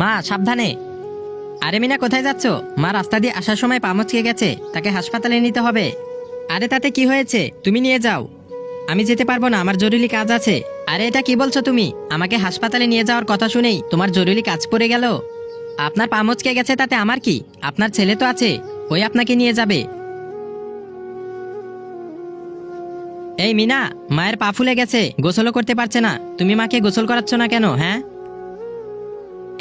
মা সাবধানে। আরে মিনা কোথায় যাচ্ছ? মা রাস্তা দিয়ে আসার সময় পা মচকে গেছে, তাকে হাসপাতালে নিতে হবে। আরে তাতে কি হয়েছে, তুমি নিয়ে যাও। আমি যেতে পারবো না, আমার জরুরি কাজ আছে। আরে এটা কি বলছো তুমি? আমাকে হাসপাতালে নিয়ে যাওয়ার কথা শুনেই তোমার জরুরি কাজ পড়ে গেল? আপনার পা মচকে গেছে তাতে আমার কি? আপনার ছেলে তো আছে, ওই আপনাকে নিয়ে যাবে। এই মিনা, মায়ের পা ফুলে গেছে, গোসলও করতে পারছে না, তুমি মাকে গোসল করাচ্ছ না কেন? হ্যাঁ,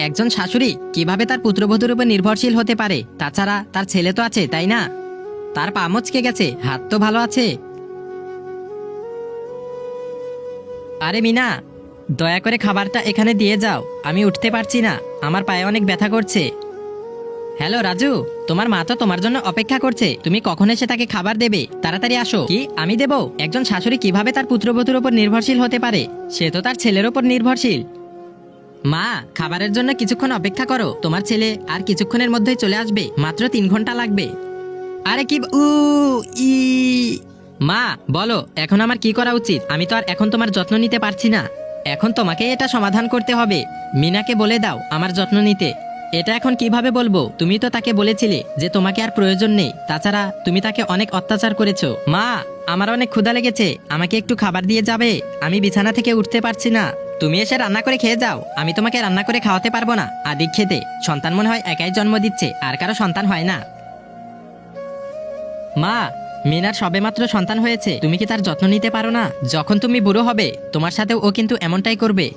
একজন শাশুড়ি কিভাবে তার পুত্রবধূর উপর নির্ভরশীল হতে পারে? তাছাড়া তার ছেলে তো আছে, তাই না? তার পা মচকে গেছে, হাত তো ভালো আছে। আরে মিনা, দয়া করে খাবারটা এখানে দিয়ে যাও, আমি উঠতে পারছি না, আমার পায়ে অনেক ব্যথা করছে। হ্যালো রাজু, তোমার মা তো তোমার জন্য অপেক্ষা করছে, তুমি কখন এসে তাকে খাবার দেবে? তাড়াতাড়ি আসো। কি আমি দেব? একজন শাশুড়ি কিভাবে তার পুত্রবধূর উপর নির্ভরশীল হতে পারে? সে তো তার ছেলের উপর নির্ভরশীল। মা, খাবারের জন্য কিছুক্ষণ অপেক্ষা করো, তোমার ছেলে আর কিছুক্ষণের মধ্যেই চলে আসবে, মাত্র 3 ঘন্টা লাগবে। আরে কি ই মা বলো, এখন আমার কি করা উচিত? আমি তো আর এখন তোমার যত্ন নিতে পারছি না, এখন তোমাকে এটা সমাধান করতে হবে। মিনাকে বলে দাও আমার যত্ন নিতে। এটা এখন কিভাবে বলবো? তুমি তো তাকে বলেছিলে যে তোমাকে আর প্রয়োজন নেই, তাছাড়া তুমি তাকে অনেক অত্যাচার করেছো। মা, আমার অনেক ক্ষুধা লেগেছে, আমাকে একটু খাবার দিয়ে যাবে? আমি বিছানা থেকে উঠতে পারছি না। তুমি এসে রান্না করে খেয়ে যাও, আমি তোমাকে রান্না করে খাওয়াতে পারবো না। আদিক খেতে সন্তান মনে হয় একাই জন্ম দিচ্ছে, আর কারো সন্তান হয় না। মা, মিনার সবেমাত্র সন্তান হয়েছে, তুমি কি তার যত্ন নিতে পারো না? যখন তুমি বুড়ো হবে তোমার সাথেও ও কিন্তু এমনটাই করবে।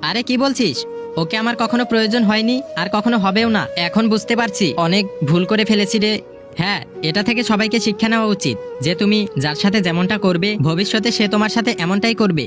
আরে কি বলছিস? ওকে আমার কখনো প্রয়োজন হয়নি, আর কখনো হবেও না। এখন বুঝতে পারছি অনেক ভুল করে ফেলেছি রে। হ্যাঁ, এটা থেকে সবাইকে শিক্ষা নেওয়া উচিত যে তুমি যার সাথে যেমনটা করবে ভবিষ্যতে সে তোমার সাথে এমনটাই করবে।